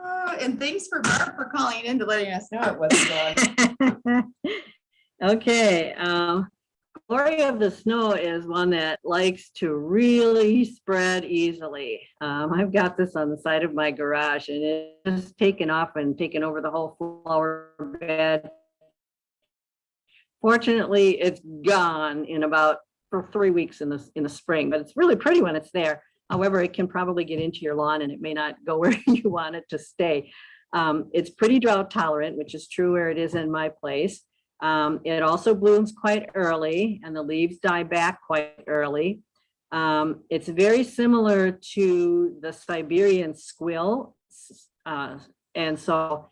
Oh, and thanks for Barb for calling in to letting us know it wasn't going. Okay, Glory of the Snow is one that likes to really spread easily. I've got this on the side of my garage and it's taken off and taken over the whole flower bed. Fortunately, it's gone in about for 3 weeks in the spring, but it's really pretty when it's there. However, it can probably get into your lawn and it may not go where you want it to stay. It's pretty drought tolerant, which is true where it is in my place. It also blooms quite early and the leaves die back quite early. It's very similar to the Siberian squill. And so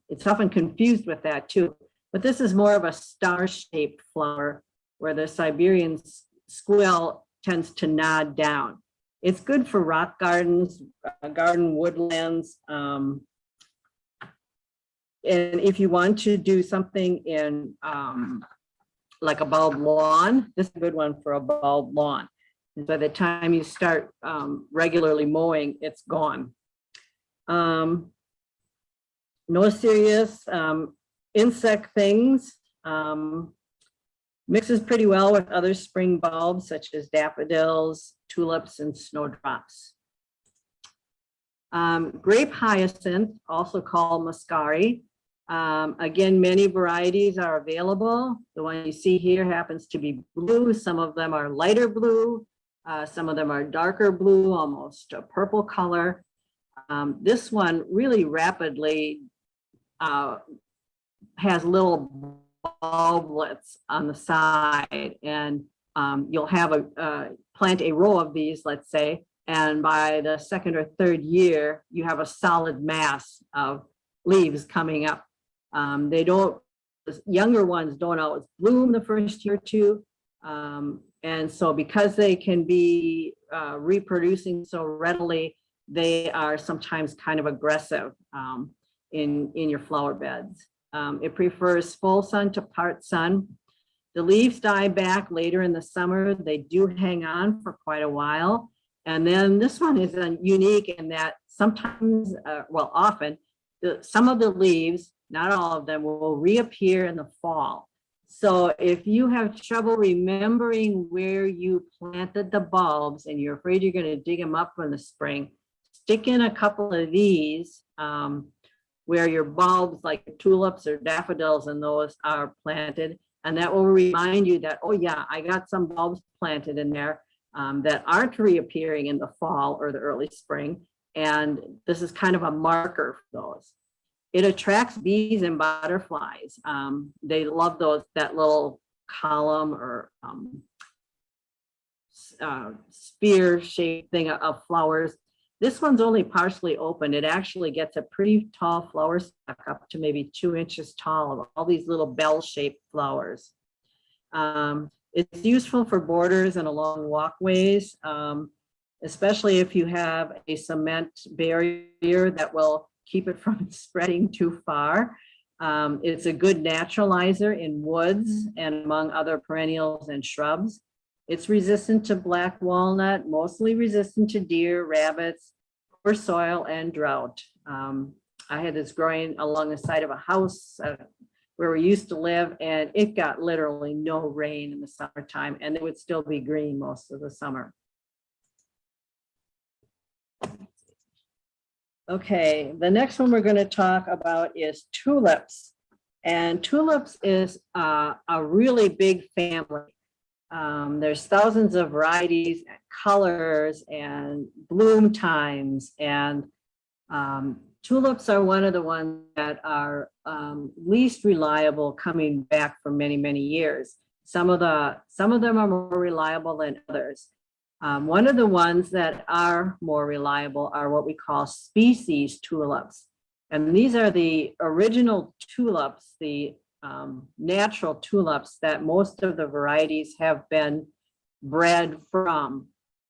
it's often confused with that too. But this is more of a star-shaped flower where the Siberian squill tends to nod down. It's good for rock gardens, garden woodlands. And if you want to do something in like a bulb lawn, this is a good one for a bulb lawn. And by the time you start regularly mowing, it's gone. No serious insect things. Mixes pretty well with other spring bulbs such as daffodils, tulips, and snowdrops. Grape hyacinth, also called muscari, Again, many varieties are available. The one you see here happens to be blue. Some of them are lighter blue. Some of them are darker blue, almost a purple color. This one really rapidly has little bulblets on the side, and you'll have plant a row of these, let's say, and by the second or third year, you have a solid mass of leaves coming up. They don't, younger ones don't always bloom the first year or two. And so because they can be reproducing so readily, they are sometimes kind of aggressive in your flower beds. It prefers full sun to part sun. The leaves die back later in the summer. They do hang on for quite a while. And then this one is unique in that sometimes, well, often, some of the leaves, not all of them, will reappear in the fall. So if you have trouble remembering where you planted the bulbs and you're afraid you're going to dig them up in the spring, stick in a couple of these where your bulbs like tulips or daffodils and those are planted. And that will remind you that, oh yeah, I got some bulbs planted in there that aren't reappearing in the fall or the early spring. And this is kind of a marker for those. It attracts bees and butterflies. They love that little column or spear shaped thing of flowers. This one's only partially open. It actually gets a pretty tall flower stalk, up to maybe 2 inches tall, of all these little bell-shaped flowers. It's useful for borders and along walkways, especially if you have a cement barrier that will keep it from spreading too far. It's a good naturalizer in woods and among other perennials and shrubs. It's resistant to black walnut, mostly resistant to deer, rabbits, poor soil, and drought. I had this growing along the side of a house where we used to live, and it got literally no rain in the summertime, and it would still be green most of the summer. Okay, the next one we're going to talk about is tulips. And tulips is a really big family. There's thousands of varieties and colors and bloom times, and tulips are one of the ones that are least reliable, coming back for many, many years. Some of them are more reliable than others. One of the ones that are more reliable are what we call species tulips. And these are the original tulips, the natural tulips that most of the varieties have been bred from.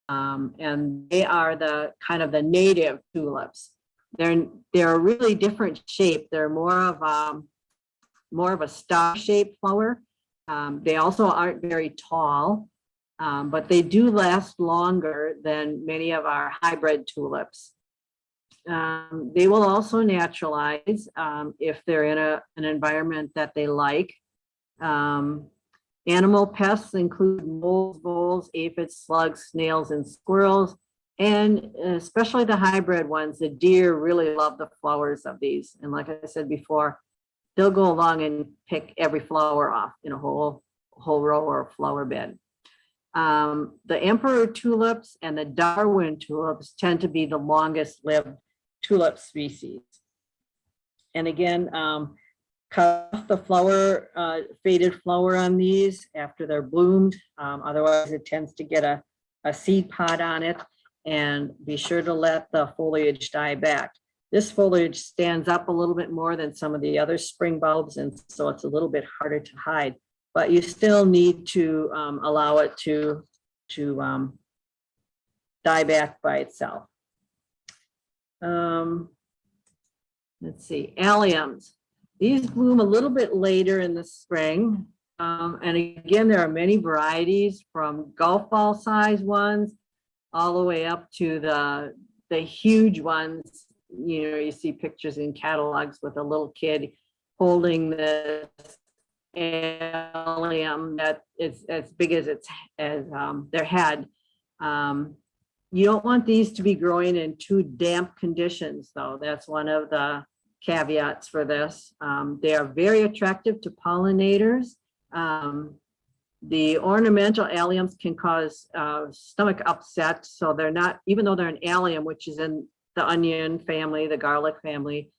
And they are the kind of the native tulips. They're a really different shape. They're more of a star-shaped flower. They also aren't very tall. But they do last longer than many of our hybrid tulips. They will also naturalize if they're in an environment that they like. Animal pests include moles, voles, aphids, slugs, snails, and squirrels. And especially the hybrid ones, the deer really love the flowers of these. And like I said before, they'll go along and pick every flower off in a whole row or flower bed. The emperor tulips and the Darwin tulips tend to be the longest lived tulip species. And again, cut off the faded flower on these after they're bloomed. Otherwise it tends to get a seed pod on it, and be sure to let the foliage die back. This foliage stands up a little bit more than some of the other spring bulbs, and so it's a little bit harder to hide. But you still need to allow it to die back by itself. Let's see, alliums. These bloom a little bit later in the spring. And again, there are many varieties, from golf ball size ones all the way up to the huge ones. You know, you see pictures in catalogs with a little kid holding this allium that is as big as their head. You don't want these to be growing in too damp conditions, though. That's one of the caveats for this. They are very attractive to pollinators. The ornamental alliums can cause stomach upset, so they're not, even though they're an allium, which is in the onion family, the garlic family,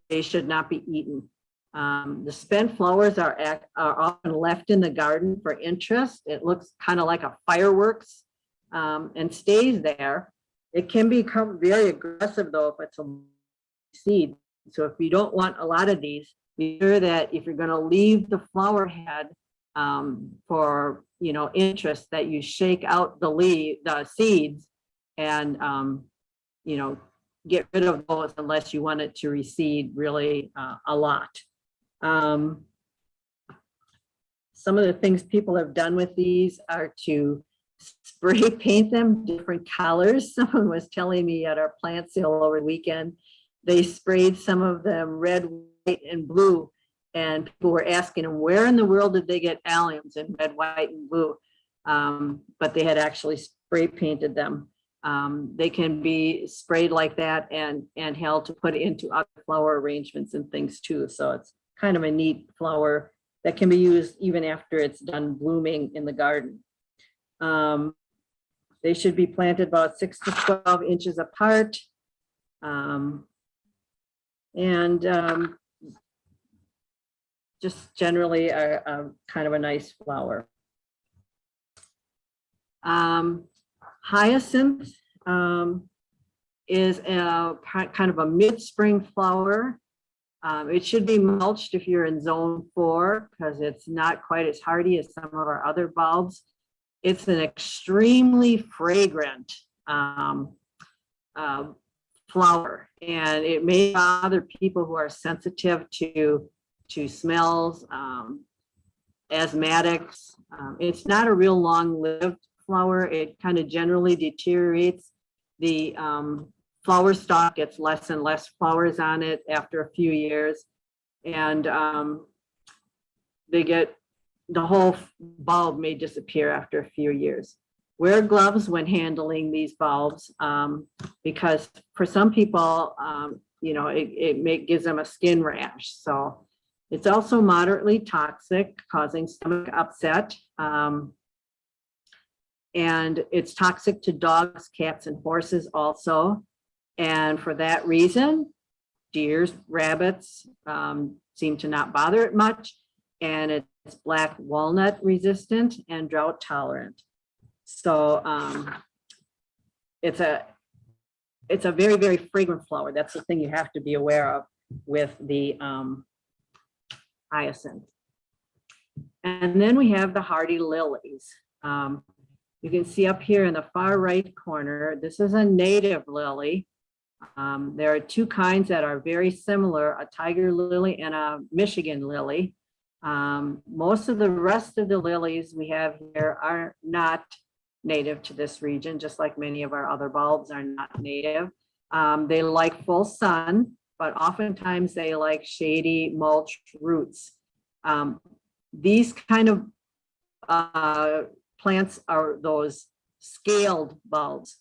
they should not be eaten. The spent flowers are often left in the garden for interest. It looks kind of like a fireworks and stays there. It can become very aggressive though if it's a seed. So if you don't want a lot of these, be sure that if you're going to leave the flower head for interest, that you shake out the seeds and get rid of those unless you want it to reseed really a lot. Some of the things people have done with these are to spray paint them different colors. Someone was telling me at our plant sale over the weekend, they sprayed some of them red, white, and blue. And people were asking them, where in the world did they get alliums in red, white, and blue? But they had actually spray painted them. They can be sprayed like that and held to put into other flower arrangements and things too. So it's kind of a neat flower that can be used even after it's done blooming in the garden. They should be planted about 6 to 12 inches apart. Just generally a kind of a nice flower. Hyacinth is a kind of a mid-spring flower. It should be mulched if you're in zone 4 because it's not quite as hardy as some of our other bulbs. It's an extremely fragrant flower, and it may bother people who are sensitive to smells, asthmatics. It's not a real long-lived flower. It kind of generally deteriorates. The flower stalk gets less and less flowers on it after a few years, and the whole bulb may disappear after a few years. Wear gloves when handling these bulbs because for some people, it gives them a skin rash. So it's also moderately toxic, causing stomach upset. And it's toxic to dogs, cats, and horses also. And for that reason, deers, rabbits seem to not bother it much. And it's black walnut resistant and drought tolerant. So it's a very, very fragrant flower. That's the thing you have to be aware of with the hyacinth. And then we have the hardy lilies. You can see up here in the far right corner, this is a native lily. There are 2 kinds that are very similar, a tiger lily and a Michigan lily. Most of the rest of the lilies we have here are not native to this region, just like many of our other bulbs are not native. They like full sun, but oftentimes they like shady mulched roots. These kind of plants are those scaled bulbs.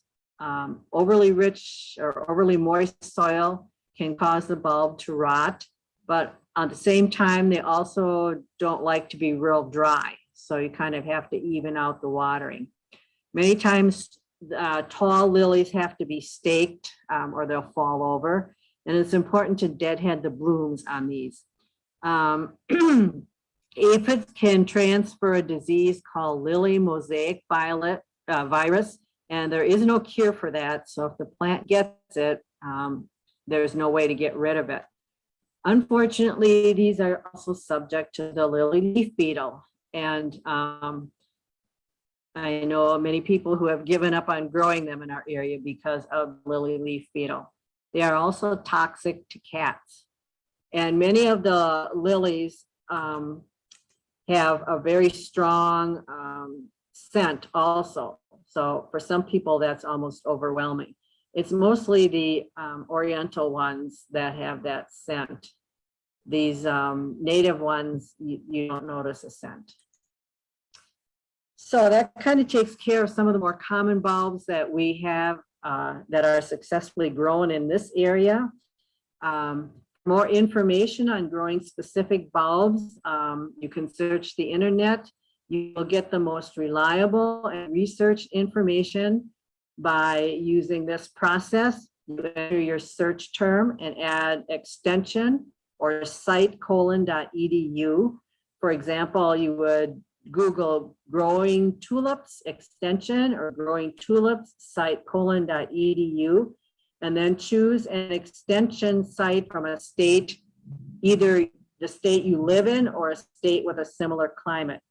Overly rich or overly moist soil can cause the bulb to rot, but at the same time, they also don't like to be real dry. So you kind of have to even out the watering. Many times, tall lilies have to be staked or they'll fall over. And it's important to deadhead the blooms on these. Aphids can transfer a disease called lily mosaic virus, and there is no cure for that. So if the plant gets it, there's no way to get rid of it. Unfortunately, these are also subject to the lily leaf beetle. And I know many people who have given up on growing them in our area because of lily leaf beetle. They are also toxic to cats. And many of the lilies have a very strong scent also. So for some people, that's almost overwhelming. It's mostly the oriental ones that have that scent. These native ones, you don't notice a scent. So that kind of takes care of some of the more common bulbs that we have that are successfully grown in this area. more information on growing specific bulbs, you can search the internet. You'll get the most reliable and researched information by using this process. You enter your search term and add extension or site:/.edu. For example, you would Google growing tulips extension or growing tulips site:/.edu, and then choose an extension site from a state, either the state you live in or a state with a similar climate.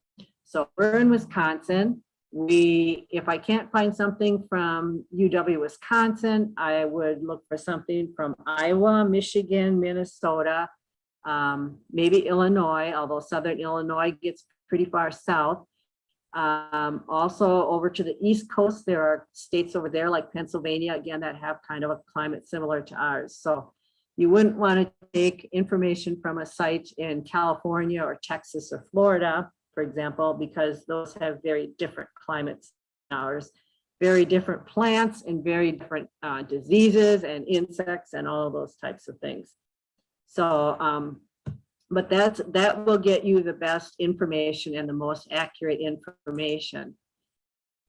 So we're in Wisconsin. If I can't find something from UW Wisconsin, I would look for something from Iowa, Michigan, Minnesota, maybe Illinois, although Southern Illinois gets pretty far south. Also over to the East Coast, there are states over there like Pennsylvania, again, that have kind of a climate similar to ours. So you wouldn't want to take information from a site in California or Texas or Florida, for example, because those have very different climates than ours, very different plants and very different diseases and insects and all of those types of things. So, but that will get you the best information and the most accurate information.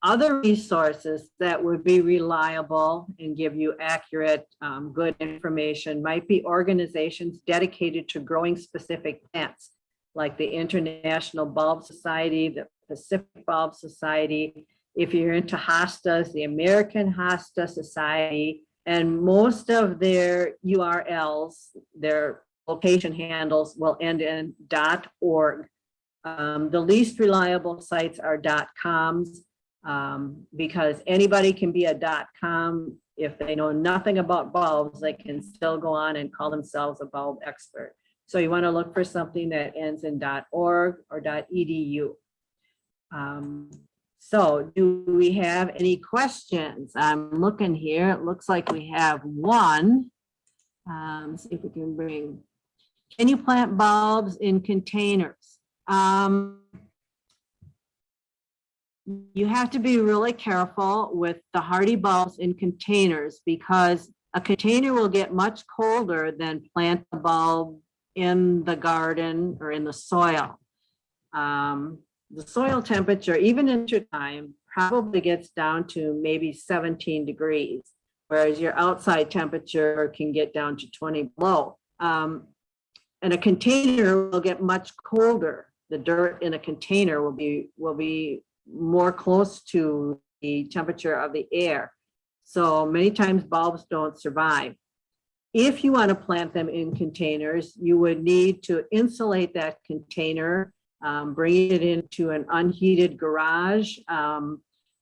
Other resources that would be reliable and give you accurate, good information might be organizations dedicated to growing specific plants, like the International Bulb Society, the Pacific Bulb Society. If you're into hostas, the American Hosta Society, and most of their URLs, their location handles will end in .org. The least reliable sites are .coms, because anybody can be a .com. If they know nothing about bulbs, they can still go on and call themselves a bulb expert. So you want to look for something that ends in .org or .edu. So do we have any questions? I'm looking here. It looks like we have one. See if we can bring. Can you plant bulbs in containers? You have to be really careful with the hardy bulbs in containers, because a container will get much colder than plant a bulb in the garden or in the soil. The soil temperature, even in wintertime, probably gets down to maybe 17 degrees, whereas your outside temperature can get down to 20 below. And a container will get much colder. The dirt in a container will be more close to the temperature of the air. So many times bulbs don't survive. If you want to plant them in containers, you would need to insulate that container, bring it into an unheated garage,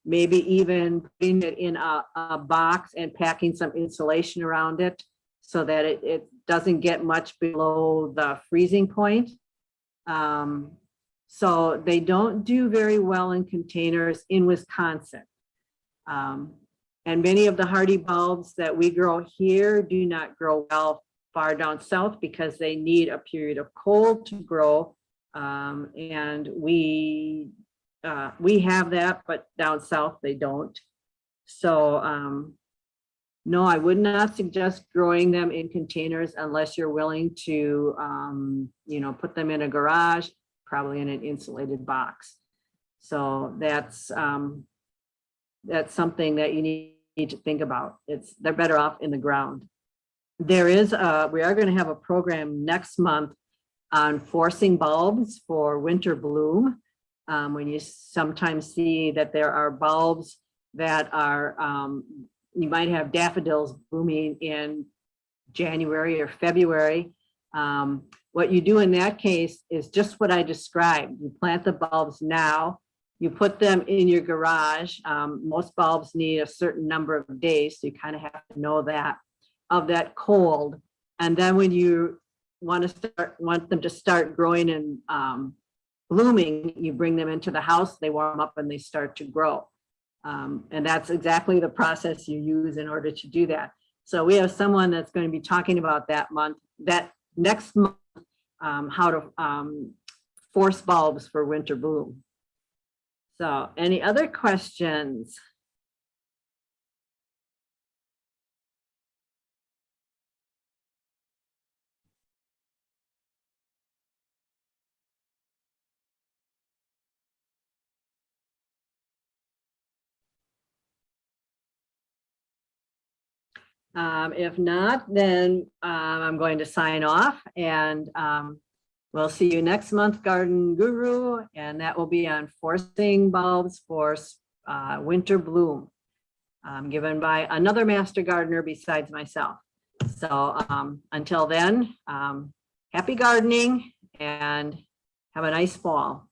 maybe even putting it in a box and packing some insulation around it so that it doesn't get much below the freezing point. So they don't do very well in containers in Wisconsin. And many of the hardy bulbs that we grow here do not grow well far down south because they need a period of cold to grow. And we have that, but down south they don't. So no, I would not suggest growing them in containers unless you're willing to, put them in a garage, probably in an insulated box. So that's something that you need to think about. They're better off in the ground. We are going to have a program next month on forcing bulbs for winter bloom. When you sometimes see that there are bulbs that are, you might have daffodils blooming in January or February. What you do in that case is just what I described. You plant the bulbs now, you put them in your garage. Most bulbs need a certain number of days, so you kind of have to know that, of that cold. And then when you want them to start growing and blooming, you bring them into the house, they warm up and they start to grow. And that's exactly the process you use in order to do that. So we have someone that's going to be talking about that next month, how to force bulbs for winter bloom. So any other questions? If not, then I'm going to sign off, and we'll see you next month, Garden Guru, and that will be on forcing bulbs for winter bloom, given by another master gardener besides myself. So until then, happy gardening and have a nice fall.